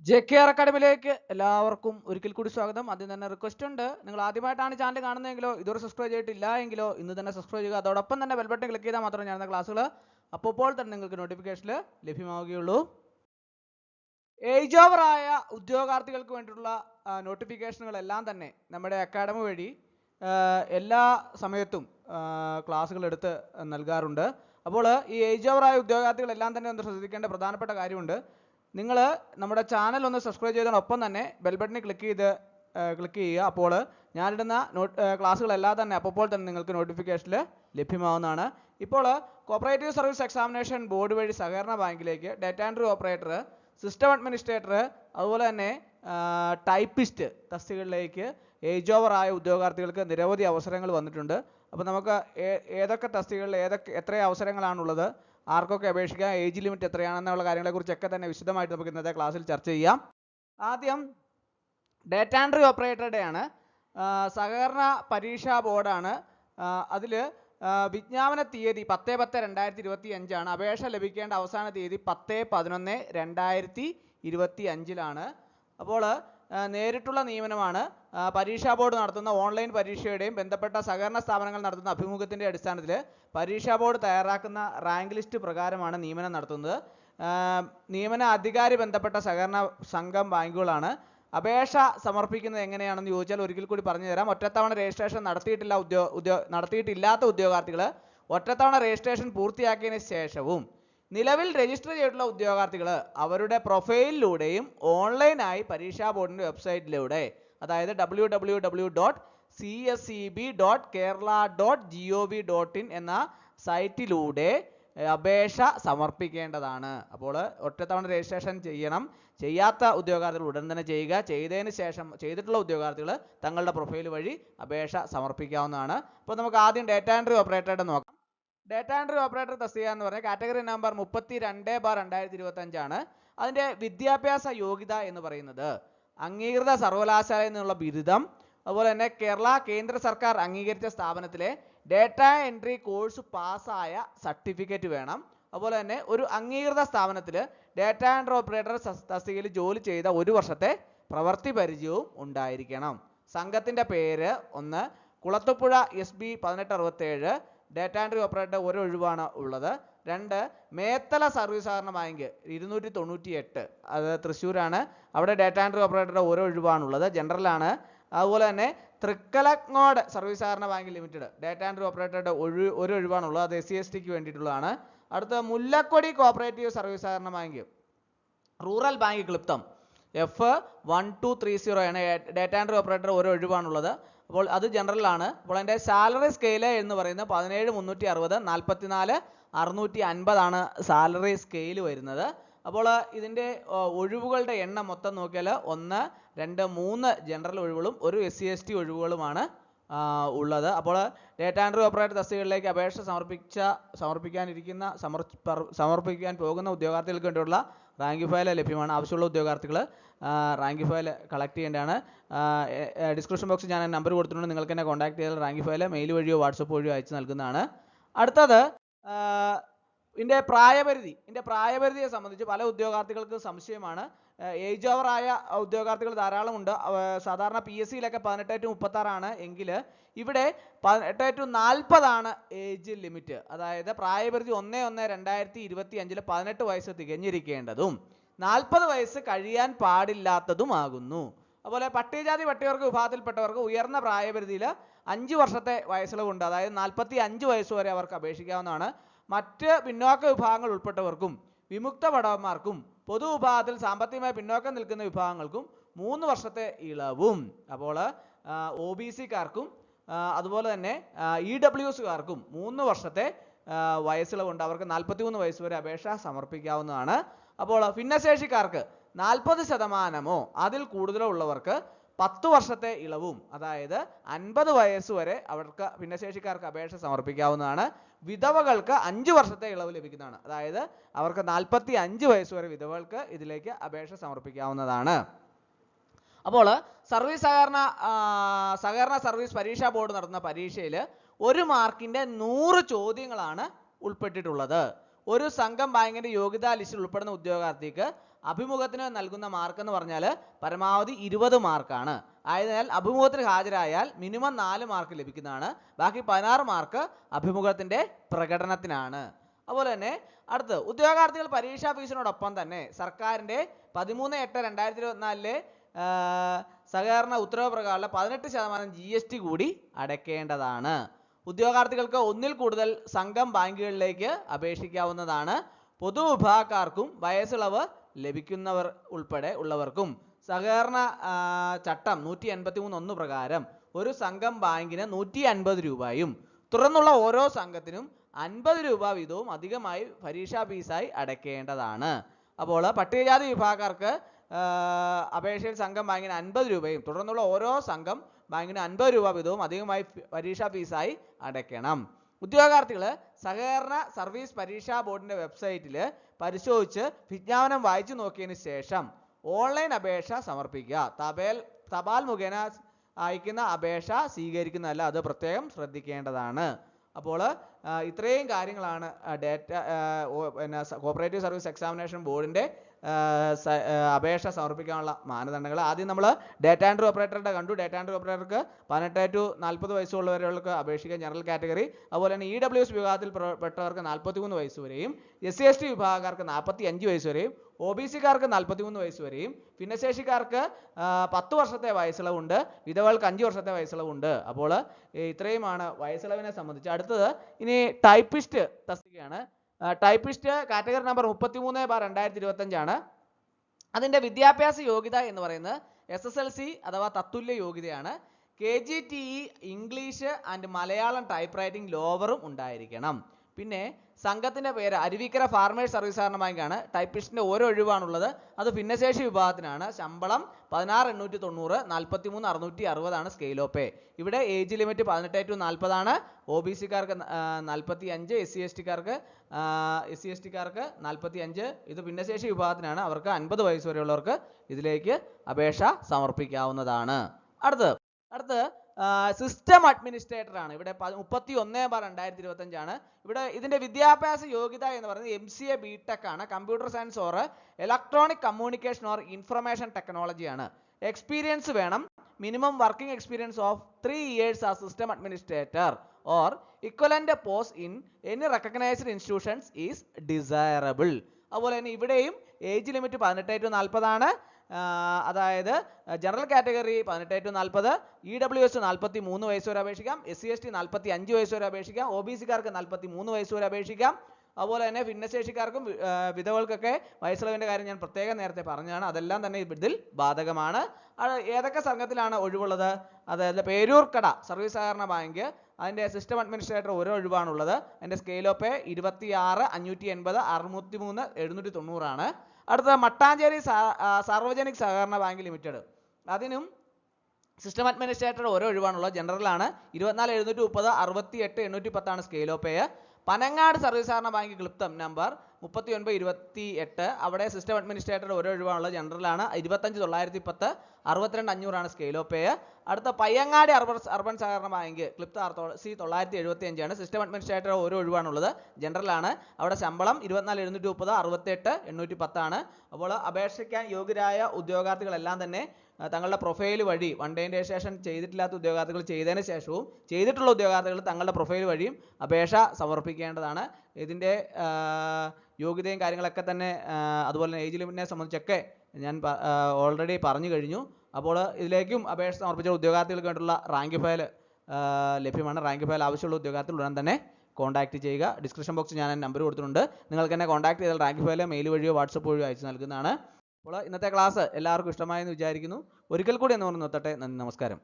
JKR അക്കാഡമിയിലേക്ക് എല്ലാവർക്കും ഒരിക്കൽ കൂടി സ്വാഗതം. ആദ്യം തന്നെ റിക്വസ്റ്റ് ഉണ്ട്, നിങ്ങൾ ആദ്യമായിട്ടാണ് ചാനൽ കാണുന്നതെങ്കിലോ ഇതുവരെ സബ്സ്ക്രൈബ് ചെയ്തിട്ടില്ല എങ്കിലോ ഇന്ന് തന്നെ സബ്സ്ക്രൈബ് ചെയ്യുക. അതോടൊപ്പം തന്നെ ബെൽ ബട്ടൺ ക്ലിക്ക് ചെയ്താൽ മാത്രമേ ഞാൻ ക്ലാസ്സുകൾ അപ്പോൾ തന്നെ നിങ്ങൾക്ക് നോട്ടിഫിക്കേഷൻ ലഭ്യമാവുകയുള്ളൂ. ഏജ് ഓവർ ആയ ഉദ്യോഗാർത്ഥികൾക്ക് വേണ്ടിയിട്ടുള്ള നോട്ടിഫിക്കേഷനുകളെല്ലാം തന്നെ നമ്മുടെ അക്കാഡമി വഴി എല്ലാ സമയത്തും ക്ലാസ്സുകൾ എടുത്ത് നൽകാറുണ്ട്. അപ്പോൾ ഈ ഏജ് ഓവർ ആയ ഉദ്യോഗാർത്ഥികളെല്ലാം തന്നെ ഒന്ന് ശ്രദ്ധിക്കേണ്ട പ്രധാനപ്പെട്ട കാര്യമുണ്ട്. നിങ്ങൾ നമ്മുടെ ചാനൽ ഒന്ന് സബ്സ്ക്രൈബ് ചെയ്തതിനൊപ്പം തന്നെ ബെൽ ബട്ടണിൽ ക്ലിക്ക് ചെയ്യുക. അപ്പോൾ ഞാനിടുന്ന ക്ലാസ്സുകളെല്ലാം തന്നെ അപ്പോൾ തന്നെ നിങ്ങൾക്ക് നോട്ടിഫിക്കേഷനിൽ ലഭ്യമാവുന്നതാണ്. ഇപ്പോൾ കോപ്പറേറ്റീവ് സർവീസ് എക്സാമിനേഷൻ ബോർഡ് വഴി സഹകരണ ബാങ്കിലേക്ക് data entry operator, system administrator, അതുപോലെ തന്നെ ടൈപ്പിസ്റ്റ് തസ്തികകളിലേക്ക് ഏജ് ഓവർ ആയ ഉദ്യോഗാർത്ഥികൾക്ക് നിരവധി അവസരങ്ങൾ വന്നിട്ടുണ്ട്. അപ്പോൾ നമുക്ക് ഏതൊക്കെ തസ്തികകളിൽ എത്ര അവസരങ്ങളാണുള്ളത്, ആർക്കൊക്കെ അപേക്ഷിക്കാം, ഏജ് ലിമിറ്റ് എത്രയാണെന്നുള്ള കാര്യങ്ങളെക്കുറിച്ചൊക്കെ തന്നെ വിശദമായിട്ട് നമുക്ക് ഇന്നത്തെ ക്ലാസ്സിൽ ചർച്ച ചെയ്യാം. ആദ്യം ഡാറ്റ എൻട്രി ഓപ്പറേറ്ററുടെ ആണ്. സഹകരണ പരീക്ഷാ ബോർഡാണ്. അതിൽ വിജ്ഞാപന തീയതി 10/10/2025 അപേക്ഷ ലഭിക്കേണ്ട അവസാന തീയതി 10/11/2025 അപ്പോൾ നേരിട്ടുള്ള നിയമനമാണ്. പരീക്ഷാ ബോർഡ് നടത്തുന്ന ഓൺലൈൻ പരീക്ഷയുടെയും ബന്ധപ്പെട്ട സഹകരണ സ്ഥാപനങ്ങൾ നടത്തുന്ന അഭിമുഖത്തിൻ്റെ അടിസ്ഥാനത്തിൽ പരീക്ഷാ ബോർഡ് തയ്യാറാക്കുന്ന റാങ്ക് ലിസ്റ്റ് പ്രകാരമാണ് നിയമനം നടത്തുന്നത്. നിയമന അധികാരി ബന്ധപ്പെട്ട സഹകരണ സംഘം ബാങ്കുകളാണ്. അപേക്ഷ സമർപ്പിക്കുന്നത് എങ്ങനെയാണെന്ന് ചോദിച്ചാൽ ഒരിക്കൽ കൂടി പറഞ്ഞു തരാം. ഒറ്റത്തവണ രജിസ്ട്രേഷൻ നടത്തിയിട്ടില്ലാത്ത ഉദ്യോഗാർത്ഥികൾ ഒറ്റത്തവണ രജിസ്ട്രേഷൻ പൂർത്തിയാക്കിയതിന് ശേഷവും നിലവിൽ രജിസ്റ്റർ ചെയ്തിട്ടുള്ള ഉദ്യോഗാർത്ഥികൾ അവരുടെ പ്രൊഫൈലിലൂടെയും ഓൺലൈനായി പരീക്ഷാ ബോർഡിൻ്റെ വെബ്സൈറ്റിലൂടെ, അതായത് www.cseb.kerala.gov.in എന്ന സൈറ്റിലൂടെ അപേക്ഷ സമർപ്പിക്കേണ്ടതാണ്. അപ്പോൾ ഒറ്റത്തവണ രജിസ്ട്രേഷൻ ചെയ്യാത്ത ഉദ്യോഗാർത്ഥികൾ ഉടൻ തന്നെ ചെയ്യുക. ചെയ്തതിന് ശേഷം ചെയ്തിട്ടുള്ള ഉദ്യോഗാർത്ഥികൾ തങ്ങളുടെ പ്രൊഫൈൽ വഴി അപേക്ഷ സമർപ്പിക്കാവുന്നതാണ്. അപ്പോൾ നമുക്ക് ആദ്യം ഡാറ്റ എൻട്രി ഓപ്പറേറ്ററുടെ നോക്കാം. ഡാറ്റ എൻട്രി ഓപ്പറേറ്റർ തസ്തിക എന്ന് പറഞ്ഞാൽ കാറ്റഗറി നമ്പർ 32/2025 അതിൻ്റെ വിദ്യാഭ്യാസ യോഗ്യത എന്ന് പറയുന്നത് അംഗീകൃത സർവകലാശാലയിൽ നിന്നുള്ള ബിരുദം, അതുപോലെ തന്നെ കേന്ദ്ര സർക്കാർ അംഗീകരിച്ച സ്ഥാപനത്തിലെ ഡാറ്റ എൻട്രി കോഴ്സ് പാസ്സായ സർട്ടിഫിക്കറ്റ് വേണം. അതുപോലെ തന്നെ ഒരു അംഗീകൃത സ്ഥാപനത്തിൽ ഡാറ്റ എൻട്രി ഓപ്പറേറ്റർ തസ്തികയിൽ ജോലി ചെയ്ത 1 വർഷത്തെ പ്രവൃത്തി പരിചയവും ഉണ്ടായിരിക്കണം. സംഘത്തിൻ്റെ പേര്: 1 Kulathupuzha SB 1867 data entry operator ഒരു ഒഴിവാണ് ഉള്ളത്. 2 മേത്തല സർവീസ് സഹകരണ ബാങ്ക് 298 അത് തൃശ്ശൂരാണ്. അവിടെ ഡാറ്റ എൻട്രി ഓപ്പറേറ്ററുടെ ഒരു ഒഴിവാണുള്ളത്, ജനറലാണ്. അതുപോലെ തന്നെ തൃക്കലങ്ങോട് സർവീസ് സഹകരണ ബാങ്ക് ലിമിറ്റഡ് ഡാറ്റ എൻട്രി ഓപ്പറേറ്ററുടെ ഒരു ഒഴിവാണുള്ളത്, അത് SC/STക്ക് വേണ്ടിയിട്ടുള്ളതാണ്. അടുത്ത മുല്ലക്കൊടി കോപ്പറേറ്റീവ് സർവീസ് സഹകരണ ബാങ്ക് റൂറൽ ബാങ്ക് ക്ലിപ്തം F1230 ആണ് ഡാറ്റ എൻട്രി ഓപ്പറേറ്റർ ഒരു ഒഴിവാണുള്ളത്. അപ്പോൾ അത് ജനറലാണ്. അപ്പോൾ അതിൻ്റെ സാലറി സ്കെയിൽ എന്ന് പറയുന്നത് 17,360 44,650 സാലറി സ്കെയിൽ വരുന്നത്. അപ്പോൾ ഇതിൻ്റെ ഒഴിവുകളുടെ എണ്ണം മൊത്തം നോക്കിയാൽ 1, 2, 3 ജനറൽ ഒഴിവുകളും ഒരു SC/ST ഒഴിവുകളുമാണ് ഉള്ളത്. അപ്പോൾ ഡാറ്റ എൻട്രി ഓപ്പറേറ്റർ തസ്തികകളിലേക്ക് അപേക്ഷ സമർപ്പിക്കാൻ പോകുന്ന ഉദ്യോഗാർത്ഥികൾക്ക് വേണ്ടിയുള്ള റാങ്ക് ഫയൽ ലഭ്യമാണ്. ആവശ്യമുള്ള ഉദ്യോഗാർത്ഥികൾ റാങ്ക് ഫയൽ കളക്ട് ചെയ്യേണ്ടതാണ്. ഡിസ്ക്രിപ്ഷൻ ബോക്സിൽ ഞാൻ നമ്പർ കൊടുത്തിട്ടുണ്ട്, നിങ്ങൾക്ക് എന്നെ കോൺടാക്ട് ചെയ്താൽ റാങ്ക് ഫയൽ മെയിൽ വഴിയോ വാട്സപ്പ് വഴിയോ അയച്ചു നൽകുന്നതാണ്. അടുത്തത് ഇതിൻ്റെ പ്രായപരിധിയെ സംബന്ധിച്ച് പല ഉദ്യോഗാർത്ഥികൾക്ക് സംശയമാണ്. ഏജ് ഓവർ ആയ ഉദ്യോഗാർത്ഥികൾ ധാരാളമുണ്ട്. സാധാരണ PSCയിലൊക്കെ 18 to 36 എങ്കിൽ ഇവിടെ 18 to 40 ഏജ് ലിമിറ്റ്. അതായത് പ്രായപരിധി 1/1/2025 18 വയസ്സ് തികഞ്ഞിരിക്കേണ്ടതും 40 വയസ്സ് കഴിയാൻ പാടില്ലാത്തതുമാകുന്നു. അതുപോലെ പട്ടികജാതി പട്ടികവർഗ വിഭാഗത്തിൽപ്പെട്ടവർക്ക് ഉയർന്ന പ്രായപരിധിയിൽ 5 വർഷത്തെ വയസ്സുകളുണ്ട്. അതായത് 45 വയസ്സ് വരെ അവർക്ക് അപേക്ഷിക്കാവുന്നതാണ്. മറ്റ് പിന്നോക്ക വിഭാഗങ്ങൾ ഉൾപ്പെട്ടവർക്കും വിമുക്ത ഭടന്മാർക്കും പൊതുവിഭാഗത്തിൽ സാമ്പത്തികമായി പിന്നോക്കം നിൽക്കുന്ന വിഭാഗങ്ങൾക്കും 3 വർഷത്തെ ഇളവും. അപ്പോൾ OBC-കാർക്കും അതുപോലെ തന്നെ EWS-കാർക്കും 3 വർഷത്തെ വയസ്സിളവുണ്ട്. അവർക്ക് 43 വയസ്സ് വരെ അപേക്ഷ സമർപ്പിക്കാവുന്നതാണ്. അപ്പോൾ ഭിന്നശേഷിക്കാർക്ക് 40% അതിൽ കൂടുതലോ ഉള്ളവർക്ക് 10 വർഷത്തെ ഇളവും, അതായത് 50 വയസ്സ് വരെ അവർക്ക് ഭിന്നശേഷിക്കാർക്ക് അപേക്ഷ സമർപ്പിക്കാവുന്നതാണ്. വിധവകൾക്ക് 5 വർഷത്തെ ഇളവ് ലഭിക്കുന്നതാണ്. അതായത് അവർക്ക് 45 വയസ്സ് വരെ വിധവകൾക്ക് ഇതിലേക്ക് അപേക്ഷ സമർപ്പിക്കാവുന്നതാണ്. അപ്പോൾ സഹകരണ സർവീസ് പരീക്ഷാ ബോർഡ് നടത്തുന്ന പരീക്ഷയിൽ 1 മാർക്കിൻ്റെ 100 ചോദ്യങ്ങളാണ് ഉൾപ്പെട്ടിട്ടുള്ളത്. ഒരു സംഘം ബാങ്കിന്റെ യോഗ്യതാ ലിസ്റ്റിൽ ഉൾപ്പെടുന്ന ഉദ്യോഗാർത്ഥിക്ക് അഭിമുഖത്തിന് നൽകുന്ന മാർക്ക് എന്ന് പറഞ്ഞാൽ പരമാവധി 20 മാർക്കാണ്. ആയതിനാൽ അഭിമുഖത്തിന് ഹാജരായാൽ മിനിമം 4 മാർക്ക് ലഭിക്കുന്നതാണ്. ബാക്കി 16 മാർക്ക് അഭിമുഖത്തിന്റെ പ്രകടനത്തിനാണ്. അതുപോലെ തന്നെ അടുത്ത് ഉദ്യോഗാർത്ഥികൾ പരീക്ഷാ ഫീസിനോടൊപ്പം തന്നെ സർക്കാരിന്റെ 13/8/2024 സഹകരണ ഉത്തരവ് പ്രകാരമുള്ള 18% GST കൂടി അടയ്ക്കേണ്ടതാണ്. ഉദ്യോഗാർത്ഥികൾക്ക് ഒന്നിൽ കൂടുതൽ സംഘം ബാങ്കുകളിലേക്ക് അപേക്ഷിക്കാവുന്നതാണ്. പൊതുവിഭാഗക്കാർക്കും വയസ്സിളവ് ലഭിക്കുന്നവർ ഉൾപ്പെടെ ഉള്ളവർക്കും സഹകരണ ചട്ടം 183(1) പ്രകാരം ഒരു സംഘം ബാങ്കിന് 150 രൂപയും തുടർന്നുള്ള ഓരോ സംഘത്തിനും 50 രൂപ വീതവും അധികമായി പരീക്ഷാ ഫീസായി അടയ്ക്കേണ്ടതാണ്. അപ്പോൾ പട്ടികജാതി വിഭാഗക്കാർക്ക് അപേക്ഷയിൽ സംഘം ബാങ്കിന് 50 രൂപയും തുടർന്നുള്ള ഓരോ സംഘം ബാങ്കിന് 50 രൂപ വീതവും അധികമായി പരീക്ഷാ ഫീസായി അടയ്ക്കണം. ഉദ്യോഗാർത്ഥികൾ സഹകരണ സർവീസ് പരീക്ഷാ ബോർഡിന്റെ വെബ്സൈറ്റിൽ പരിശോധിച്ച് വിജ്ഞാപനം വായിച്ചു നോക്കിയതിന് ശേഷം ഓൺലൈൻ അപേക്ഷ സമർപ്പിക്കുക. തപാൽ മുഖേന അയക്കുന്ന അപേക്ഷ സ്വീകരിക്കുന്നതല്ല, അത് പ്രത്യേകം ശ്രദ്ധിക്കേണ്ടതാണ്. അപ്പോൾ ഇത്രയും കാര്യങ്ങളാണ് കോപ്പറേറ്റീവ് സർവീസ് എക്സാമിനേഷൻ ബോർഡിന്റെ അപേക്ഷ സമർപ്പിക്കാനുള്ള മാനദണ്ഡങ്ങൾ. ആദ്യം നമ്മൾ ഡേറ്റ എൻട്രി ഓപ്പറേറ്ററുടെ കണ്ടു. ഡേറ്റ എൻട്രി ഓപ്പറേറ്റർക്ക് 18 to 40 വയസ്സുള്ളവർക്ക് അപേക്ഷിക്കാൻ ജനറൽ കാറ്റഗറി. അതുപോലെ തന്നെ EWS വിഭാഗത്തിൽ പെട്ടവർക്ക് 43 വയസ്സ് വരെയും, SC/ST വിഭാഗക്കാർക്ക് 45 വയസ്സ് വരെയും, OBC-കാർക്ക് 43 വയസ്സ് വരെയും, ഭിന്നശേഷിക്കാർക്ക് 10 വർഷത്തെ വയസ്സിളവുണ്ട്, വിധവകൾക്ക് 5 വർഷത്തെ വയസ്സിളവുണ്ട്. അപ്പോൾ ഇത്രയുമാണ് വയസ്സിളവിനെ സംബന്ധിച്ച്. അടുത്തത് ഇനി ടൈപ്പിസ്റ്റ് തസ്തികയാണ്. ടൈപ്പിസ്റ്റ് കാറ്റഗറി നമ്പർ 33/2025 ആണ്. അതിൻ്റെ വിദ്യാഭ്യാസ യോഗ്യത എന്ന് പറയുന്നത് SSLC അഥവാ തത്തുല്യ യോഗ്യതയാണ്. KGTE English and Malayalam typewriting ലോവറും ഉണ്ടായിരിക്കണം. പിന്നെ സംഘത്തിന്റെ പേര് അരുവിക്കര ഫാർമേഴ്സ് സർവീസ് സഹകരണ ബാങ്കാണ്. ടൈപ്പിസ്റ്റിന്റെ ഓരോ ഒഴിവാണുള്ളത്, അത് ഭിന്നശേഷി വിഭാഗത്തിനാണ്. ശമ്പളം 16,890, 43,660 ആണ് സ്കെയിൽ ഓഫ് പേ. ഇവിടെ ഏജ് ലിമിറ്റ് 18 to 40 ആണ്. OBC-കാർക്ക് 45, SC/ST-കാർക്ക് 45. ഇത് ഭിന്നശേഷി വിഭാഗത്തിനാണ്. അവർക്ക് 50 വയസ്സ് വരെയുള്ളവർക്ക് ഇതിലേക്ക് അപേക്ഷ സമർപ്പിക്കാവുന്നതാണ്. അടുത്ത് സിസ്റ്റം അഡ്മിനിസ്ട്രേറ്റർ ആണ്. ഇവിടെ 31/2025 ആണ്. ഇവിടെ ഇതിന്റെ വിദ്യാഭ്യാസ യോഗ്യത എന്ന് പറയുന്നത് MCA BTech ആണ്. Computer science or electronic communication or information technology ആണ്. എക്സ്പീരിയൻസ് വേണം. Minimum working experience of 3 years as system administrator or equivalent post in any recognised institutions is desirable. അതുപോലെ തന്നെ ഇവിടെയും ഏജ് ലിമിറ്റ് 18 to 40 ആണ്. അതായത് general category 18 to 40, EWS 43 വയസ്സ് വരെ അപേക്ഷിക്കാം, SC/ST 45 വയസ്സ് വരെ അപേക്ഷിക്കാം, OBC-കാർക്ക് 43 വയസ്സ് വരെ അപേക്ഷിക്കാം. അതുപോലെ തന്നെ ഭിന്നശേഷിക്കാർക്കും വിധവകൾക്കൊക്കെ വയസ്സിളവിന്റെ കാര്യം ഞാൻ പ്രത്യേകം നേരത്തെ പറഞ്ഞതാണ്. അതെല്ലാം തന്നെ ഇതിൽ ബാധകമാണ്. ഏതൊക്കെ സംഘത്തിലാണ് ഒഴിവുള്ളത്? അതായത് പേരൂർക്കട സർവീസ് സഹകരണ ബാങ്ക്, അതിന്റെ സിസ്റ്റം അഡ്മിനിസ്ട്രേറ്റർ ഓരോ ഒഴിവാണുള്ളത്. അതിന്റെ സ്കെയിൽ ഓഫ് പേ 26, 580, 63, 790 ആണ്. അടുത്ത മട്ടാഞ്ചേരി സാർവജനിക് സഹകരണ ബാങ്ക് ലിമിറ്റഡ്, അതിനും സിസ്റ്റം അഡ്മിനിസ്ട്രേറ്റർ ഓരോ ഒഴിവാണുള്ളത്. ജനറലാണ്. 24,730, 68, 810 ആണ് scale of pay. Panangad service സഹകരണ ബാങ്ക് ക്ലിപ്തം നമ്പർ 39/28, അവിടെ സിസ്റ്റം അഡ്മിനിസ്ട്രേറ്റർ ഓരോ ഒഴിവാണുള്ളത്. ജനറലാണ്. 25,910, 62,500 ആണ് സ്കെയിൽ ഓഫ് പേ. അടുത്ത പയ്യങ്ങാടി അർബൻ സഹകരണ ബാങ്ക് ക്ലിപ്ത C 975 ആണ്. സിസ്റ്റം അഡ്മിനിസ്ട്രേറ്റർ ഓരോ ഒഴിവാണുള്ളത്. ജനറലാണ്. അവിടെ ശമ്പളം 24,730, 68, 810 ആണ്. അപ്പോൾ അപേക്ഷിക്കാൻ യോഗ്യരായ ഉദ്യോഗാർത്ഥികളെല്ലാം തന്നെ തങ്ങളുടെ പ്രൊഫൈൽ വഴി, വൺ ഡേ രജിസ്ട്രേഷൻ ചെയ്തിട്ടില്ലാത്ത ഉദ്യോഗാർത്ഥികൾ ചെയ്തതിന് ശേഷവും ചെയ്തിട്ടുള്ള ഉദ്യോഗാർത്ഥികൾ തങ്ങളുടെ പ്രൊഫൈൽ വഴിയും അപേക്ഷ സമർപ്പിക്കേണ്ടതാണ്. ഇതിൻ്റെ യോഗ്യതയും കാര്യങ്ങളൊക്കെ തന്നെ അതുപോലെ തന്നെ ഏജ് ലിമിറ്റിനെ സംബന്ധിച്ചൊക്കെ ഞാൻ ഓൾറെഡി പറഞ്ഞു കഴിഞ്ഞു. അപ്പോൾ ഇതിലേക്കും അപേക്ഷ സമർപ്പിച്ച ഉദ്യോഗാർത്ഥികൾക്ക് വേണ്ടിയുള്ള റാങ്ക് ഫയൽ ലഭ്യമാണ്. റാങ്ക് ഫയൽ ആവശ്യമുള്ള ഉദ്യോഗാർത്ഥികൾ ഉടൻ തന്നെ കോൺടാക്ട് ചെയ്യുക. ഡിസ്ക്രിപ്ഷൻ ബോക്സിൽ ഞാൻ നമ്പർ കൊടുത്തിട്ടുണ്ട്. നിങ്ങൾക്ക് എന്നെ കോൺടാക്ട് ചെയ്താൽ റാങ്ക് ഫയൽ മെയിൽ വഴിയോ വാട്സപ്പ് വഴിയോ അയച്ചു നൽകുന്നതാണ്. അപ്പോൾ ഇന്നത്തെ ക്ലാസ് എല്ലാവർക്കും ഇഷ്ടമായെന്ന് വിചാരിക്കുന്നു. ഒരിക്കൽ കൂടി എന്ന് പറഞ്ഞു നിർത്തട്ടെ. നന്ദി, നമസ്കാരം.